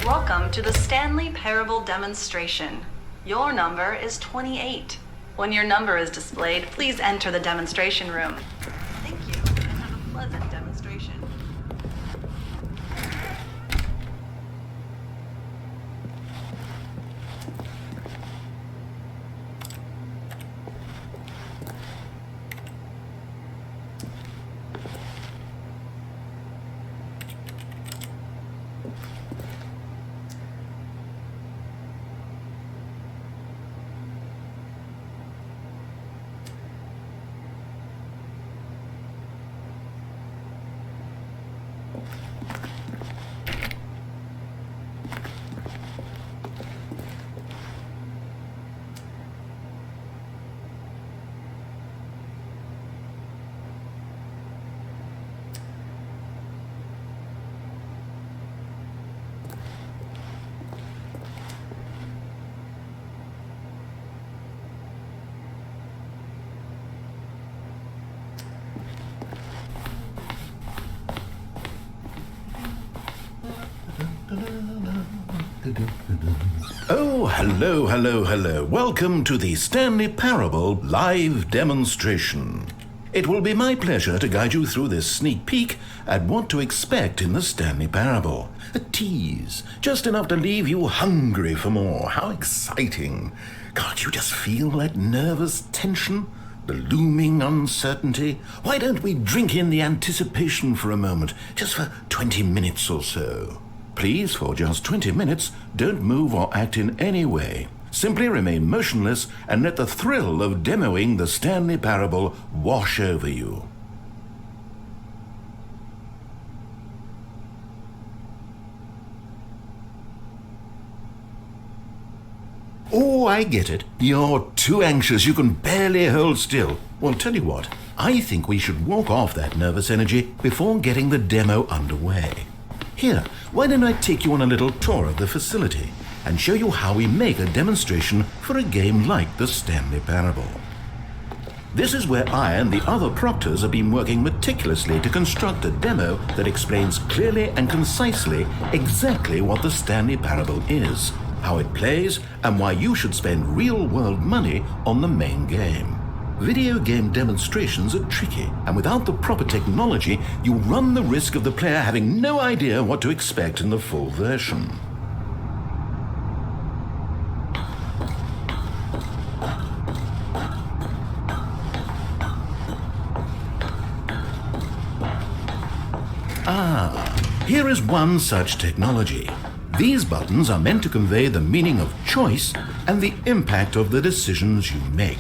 Welcome to the Stanley Parable demonstration. Your number is 28. When your number is displayed, please enter the demonstration room. Thank you, and have a pleasant demonstration. Oh, hello. Welcome to the Stanley Parable live demonstration. It will be my pleasure to guide you through this sneak peek at what to expect in the Stanley Parable. A tease, just enough to leave you hungry for more. How exciting. Can't you just feel that nervous tension? The looming uncertainty? Why don't we drink in the anticipation for a moment, just for 20 minutes or so? Please, for just 20 minutes, don't move or act in any way. Simply remain motionless and let the thrill of demoing the Stanley Parable wash over you. Oh, I get it. You're too anxious. You can barely hold still. Well, tell you what. I think we should walk off that nervous energy before getting the demo underway. Here, why don't I take you on a little tour of the facility and show you how we make a demonstration for a game like the Stanley Parable. This is where I and the other proctors have been working meticulously to construct a demo that explains clearly and concisely exactly what the Stanley Parable is, how it plays, and why you should spend real-world money on the main game. Video game demonstrations are tricky, and without the proper technology, you run the risk of the player having no idea what to expect in the full version. Here is one such technology. These buttons are meant to convey the meaning of choice and the impact of the decisions you make.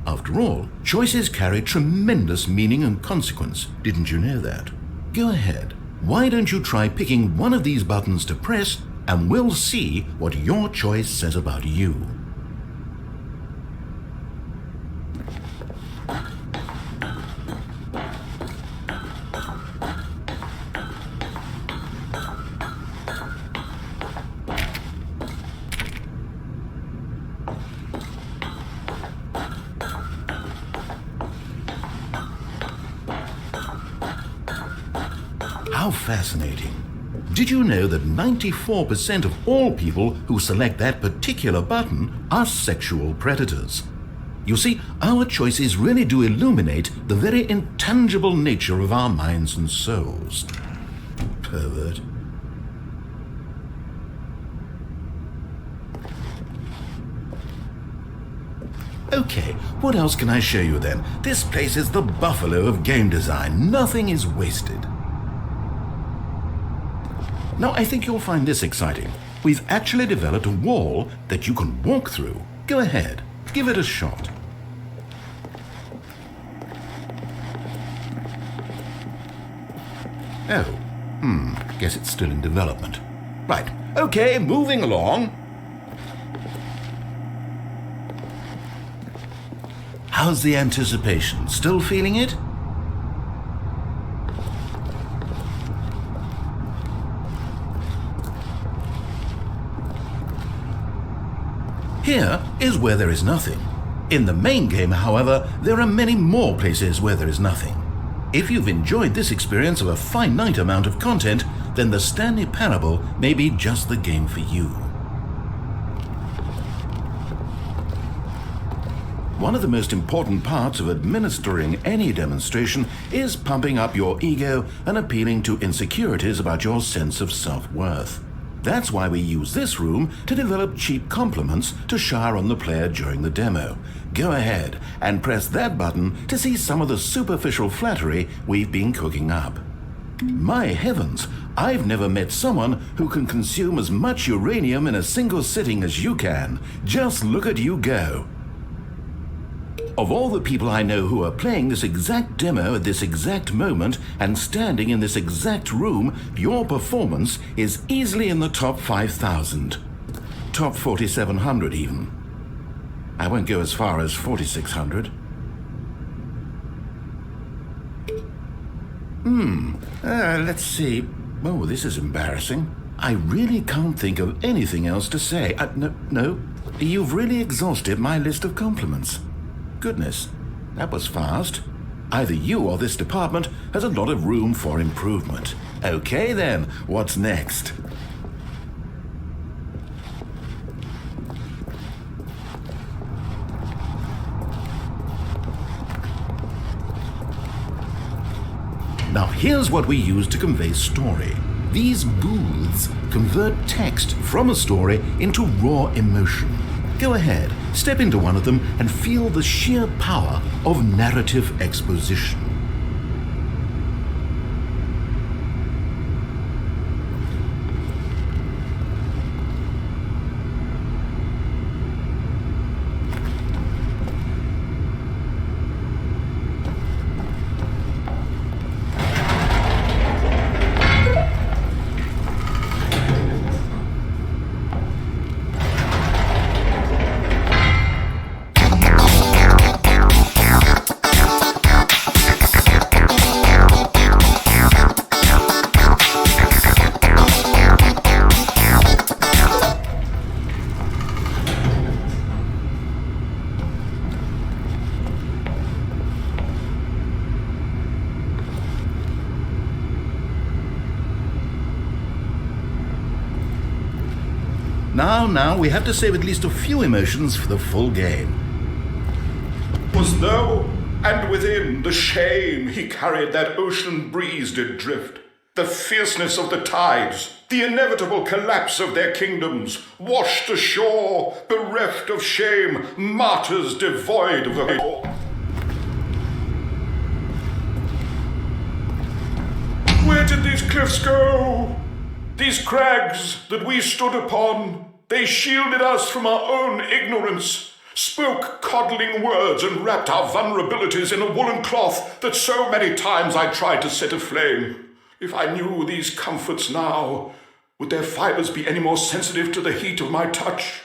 After all, choices carry tremendous meaning and consequence. Didn't you know that? Go ahead. Why don't you try picking one of these buttons to press, and we'll see what your choice says about you. How fascinating. Did you know that 94% of all people who select that particular button are sexual predators? You see, our choices really do illuminate the very intangible nature of our minds and souls. Pervert. Okay, what else can I show you then? This place is the buffalo of game design. Nothing is wasted. Now, I think you'll find this exciting. We've actually developed a wall that you can walk through. Go ahead, give it a shot. Oh, guess it's still in development. Right, okay, moving along. How's the anticipation? Still feeling it? Here is where there is nothing. In the main game, however, there are many more places where there is nothing. If you've enjoyed this experience of a finite amount of content, then the Stanley Parable may be just the game for you. One of the most important parts of administering any demonstration is pumping up your ego and appealing to insecurities about your sense of self-worth. That's why we use this room to develop cheap compliments to shower on the player during the demo. Go ahead and press that button to see some of the superficial flattery we've been cooking up. My heavens, I've never met someone who can consume as much uranium in a single sitting as you can. Just look at you go. Of all the people I know who are playing this exact demo at this exact moment and standing in this exact room, your performance is easily in the top 5,000. Top 4,700 even. I won't go as far as 4,600. Let's see. Oh, this is embarrassing. I really can't think of anything else to say. No, you've really exhausted my list of compliments. Goodness, that was fast. Either you or this department has a lot of room for improvement. Okay then, what's next? Now here's what we use to convey story. These booths convert text from a story into raw emotion. Go ahead, step into one of them and feel the sheer power of narrative exposition. Now, we have to save at least a few emotions for the full game. Was though, and within the shame he carried that ocean breeze did drift, the fierceness of the tides, the inevitable collapse of their kingdoms, washed ashore, bereft of shame, martyrs devoid of the law. Where did these cliffs go? These crags that we stood upon, they shielded us from our own ignorance, spoke coddling words and wrapped our vulnerabilities in a woolen cloth that so many times I tried to set aflame. If I knew these comforts now, would their fibers be any more sensitive to the heat of my touch?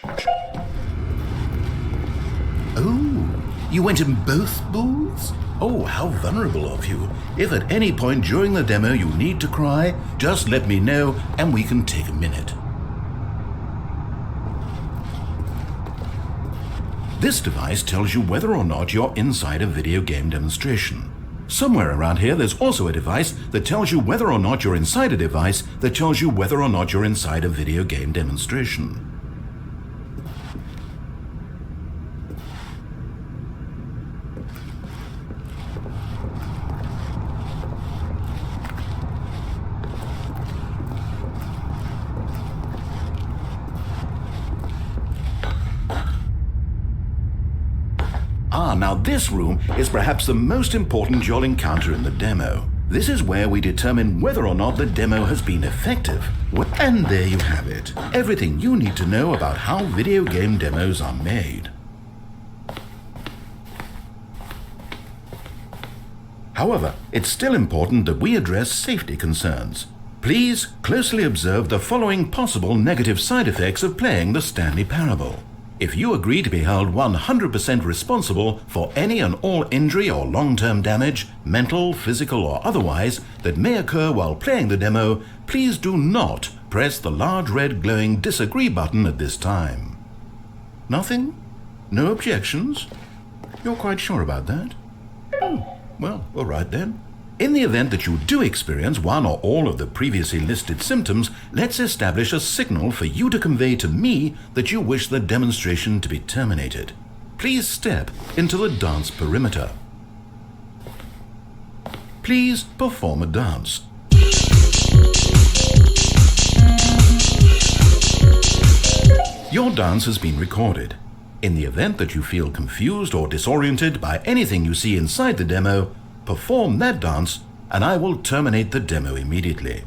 Oh, you went in both booths? Oh, how vulnerable of you. If at any point during the demo you need to cry, just let me know and we can take a minute. This device tells you whether or not you're inside a video game demonstration. Somewhere around here there's also a device that tells you whether or not you're inside a device that tells you whether or not you're inside a video game demonstration. Now this room is perhaps the most important you'll encounter in the demo. This is where we determine whether or not the demo has been effective. And there you have it. Everything you need to know about how video game demos are made. However, it's still important that we address safety concerns. Please closely observe the following possible negative side effects of playing the Stanley Parable. If you agree to be held 100% responsible for any and all injury or long-term damage, mental, physical or otherwise, that may occur while playing the demo, please do not press the large red glowing disagree button at this time. Nothing? No objections? You're quite sure about that? Oh, well, all right then. In the event that you do experience one or all of the previously listed symptoms, let's establish a signal for you to convey to me that you wish the demonstration to be terminated. Please step into the dance perimeter. Please perform a dance. Your dance has been recorded. In the event that you feel confused or disoriented by anything you see inside the demo, perform that dance and I will terminate the demo immediately.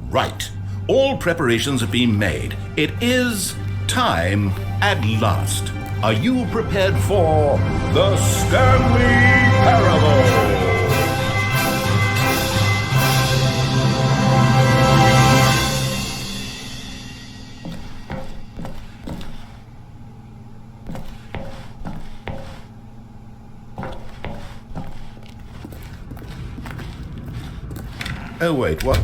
Right. All preparations have been made. It is time at last. Are you prepared for the Stanley Parable? Oh wait, what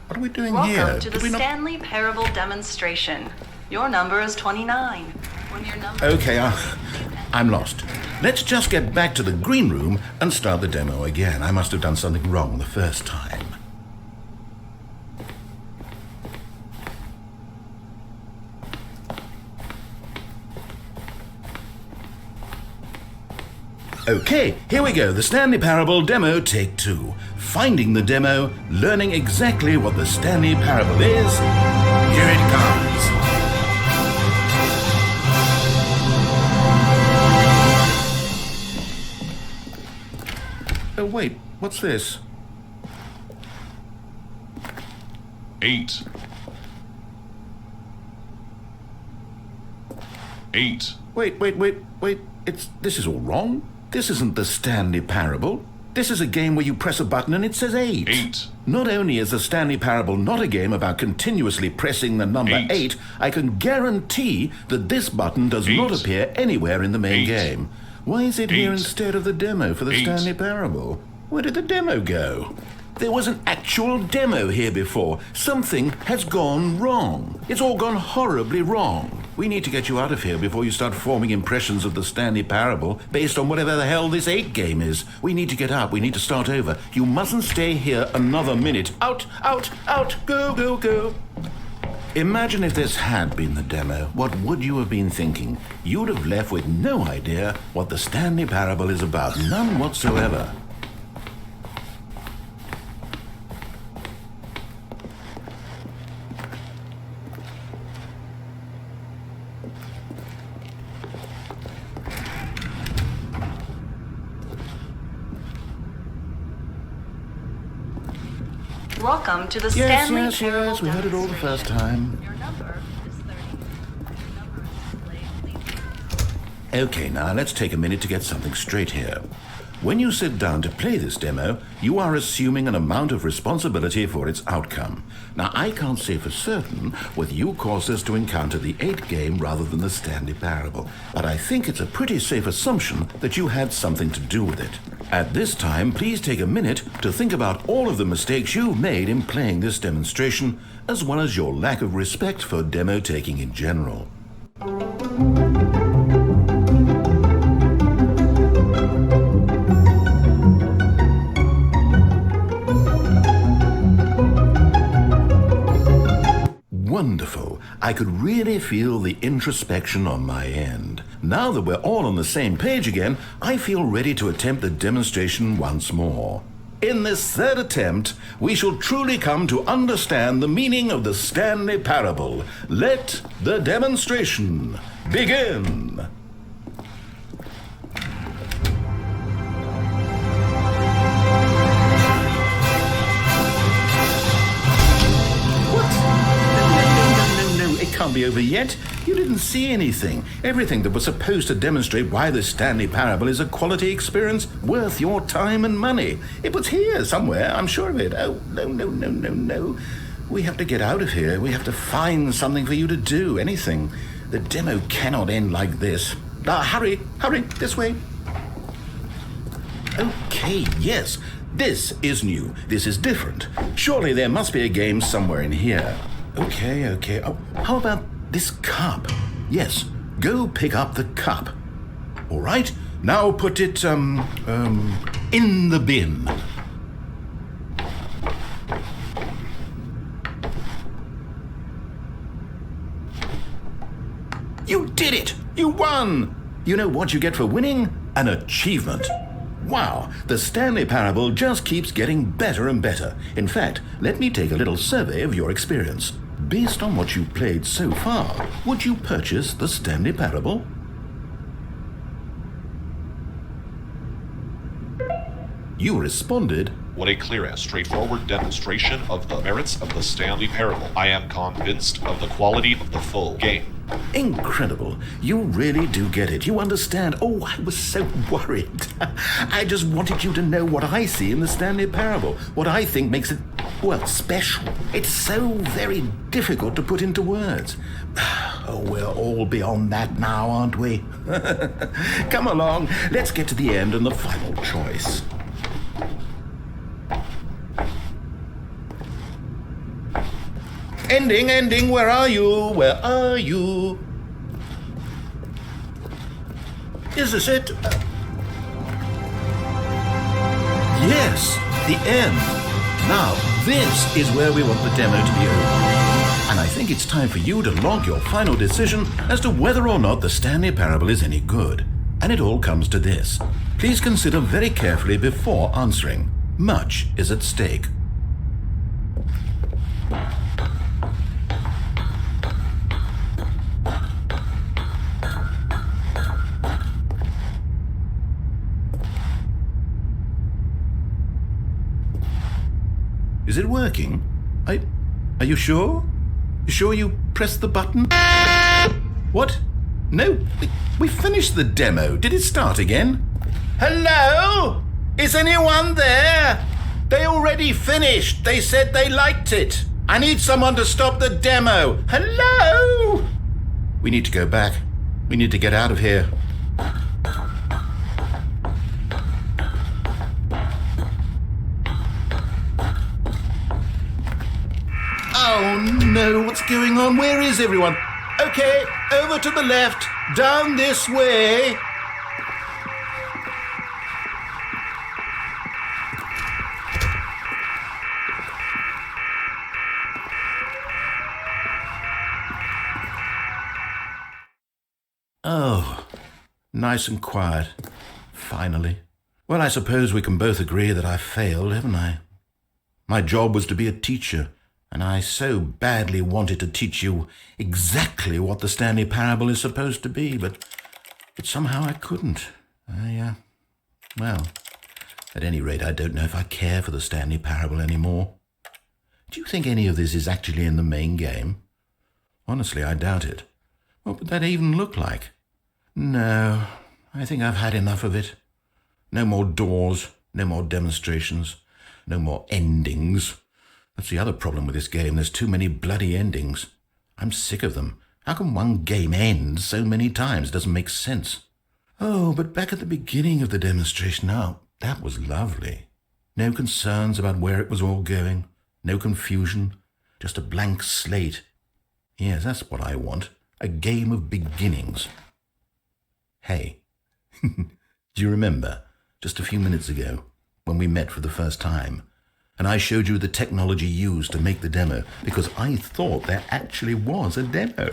are we doing here? Welcome to the Stanley Parable demonstration. Your number is 29. When your number Okay, I'm lost. Let's just get back to the green room and start the demo again. I must have done something wrong the first time. Okay, here we go. The Stanley Parable demo, take 2. Finding the demo, learning exactly what the Stanley Parable is. Here it comes. Oh wait, what's this? 8. 8. Wait. This is all wrong. This isn't the Stanley Parable. This is a game where you press a button and it says 8. 8. Not only is the Stanley Parable not a game about continuously pressing the number 8, I can guarantee that this button does not appear anywhere in the main game. Why is it here instead of the demo for the Stanley Parable? Where did the demo go? There was an actual demo here before. Something has gone wrong. It's all gone horribly wrong. We need to get you out of here before you start forming impressions of the Stanley Parable based on whatever the hell this 8 game is. We need to get out. We need to start over. You mustn't stay here another minute. Out! Go! Imagine if this had been the demo. What would you have been thinking? You'd have left with no idea what the Stanley Parable is about. None whatsoever. Welcome to the Stanley Parable Yes, we heard it all the first time. Your number is 30. Your number is displayed. Please. Okay, now let's take a minute to get something straight here. When you sit down to play this demo, you are assuming an amount of responsibility for its outcome. Now, I can't say for certain whether you caused us to encounter the 8 game rather than the Stanley Parable, but I think it's a pretty safe assumption that you had something to do with it. At this time, please take a minute to think about all of the mistakes you've made in playing this demonstration, as well as your lack of respect for demo taking in general. Wonderful. I could really feel the introspection on my end. Now that we're all on the same page again, I feel ready to attempt the demonstration once more. In this third attempt, we shall truly come to understand the meaning of the Stanley Parable. Let the demonstration begin. Can't be over yet. You didn't see anything. Everything that was supposed to demonstrate why the Stanley Parable is a quality experience worth your time and money. It was here somewhere, I'm sure of it. Oh, no. We have to get out of here. We have to find something for you to do, anything. The demo cannot end like this. Hurry, this way. Okay, yes. This is new. This is different. Surely there must be a game somewhere in here. Okay. Oh, how about this cup? Yes, go pick up the cup. All right, now put it, in the bin. You did it! You won! You know what you get for winning? An achievement. Wow, the Stanley Parable just keeps getting better and better. In fact, let me take a little survey of your experience. Based on what you've played so far, would you purchase the Stanley Parable? You responded, What a clear and straightforward demonstration of the merits of the Stanley Parable. I am convinced of the quality of the full game. incredible. You really do get it. You understand. Oh, I was so worried. I just wanted you to know what I see in the Stanley Parable, what I think makes it, well, special. It's so very difficult to put into words. Oh, we're all beyond that now, aren't we? Come along, let's get to the end and the final choice. Ending, where are you? Where are you? Is this it? Yes, the end. Now, this is where we want the demo to be over. And I think it's time for you to log your final decision as to whether or not the Stanley Parable is any good. And it all comes to this. Please consider very carefully before answering. Much is at stake. Is it working? Are you sure? You sure you pressed the button? What? No, we finished the demo. Did it start again? Hello? Is anyone there? They already finished. They said they liked it. I need someone to stop the demo. Hello? We need to go back. We need to get out of here. Oh no, what's going on? Where is everyone? Okay, over to the left, down this way. Oh, nice and quiet. Finally. Well, I suppose we can both agree that I failed, haven't I? My job was to be a teacher. And I so badly wanted to teach you exactly what the Stanley Parable is supposed to be, but somehow I couldn't. Well, at any rate, I don't know if I care for the Stanley Parable anymore. Do you think any of this is actually in the main game? Honestly, I doubt it. What would that even look like? No, I think I've had enough of it. No more doors, no more demonstrations, no more endings. That's the other problem with this game. There's too many bloody endings. I'm sick of them. How can one game end so many times? It doesn't make sense. Oh, but back at the beginning of the demonstration, now, that was lovely. No concerns about where it was all going. No confusion. Just a blank slate. Yes, that's what I want. A game of beginnings. Hey, do you remember, just a few minutes ago, when we met for the first time, and I showed you the technology used to make the demo, because I thought there actually was a demo.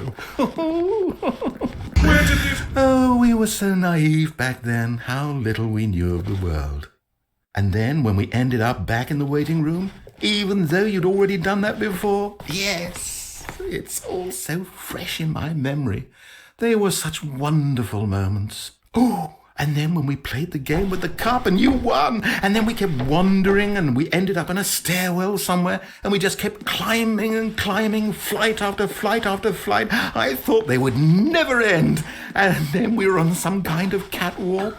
Where did this... Oh, we were so naive back then. How little we knew of the world. And then when we ended up back in the waiting room, even though you'd already done that before, yes, it's all so fresh in my memory. They were such wonderful moments. Oh, and then when we played the game with the cup and you won, and then we kept wandering and we ended up in a stairwell somewhere and we just kept climbing and climbing, flight after flight after flight. I thought they would never end. And then we were on some kind of catwalk.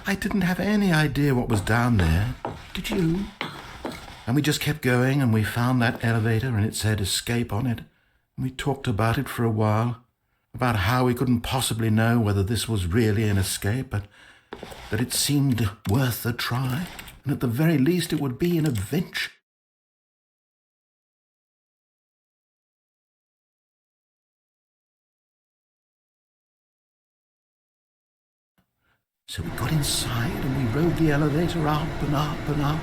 I didn't have any idea what was down there. Did you? And we just kept going and we found that elevator and it said escape on it. And we talked about it for a while. About how we couldn't possibly know whether this was really an escape, but that it seemed worth a try, and at the very least it would be an adventure. So we got inside and we rode the elevator up and up and up.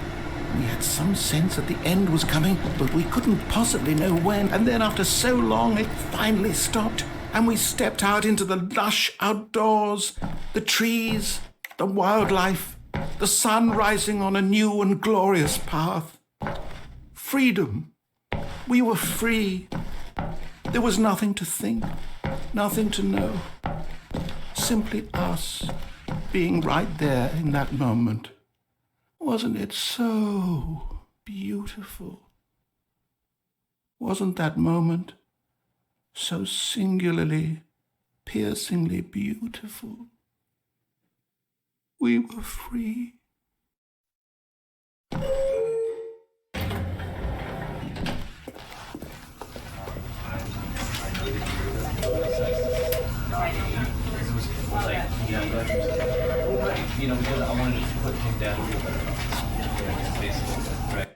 We had some sense that the end was coming, but we couldn't possibly know when. And then after so long, it finally stopped. and we stepped out into the lush outdoors, the trees, the wildlife, the sun rising on a new and glorious path. Freedom. We were free. There was nothing to think, nothing to know. Simply us being right there in that moment. Wasn't it so beautiful? Wasn't that moment so singularly, piercingly beautiful? We were free. Because I wanted to put him down here, but basically, right.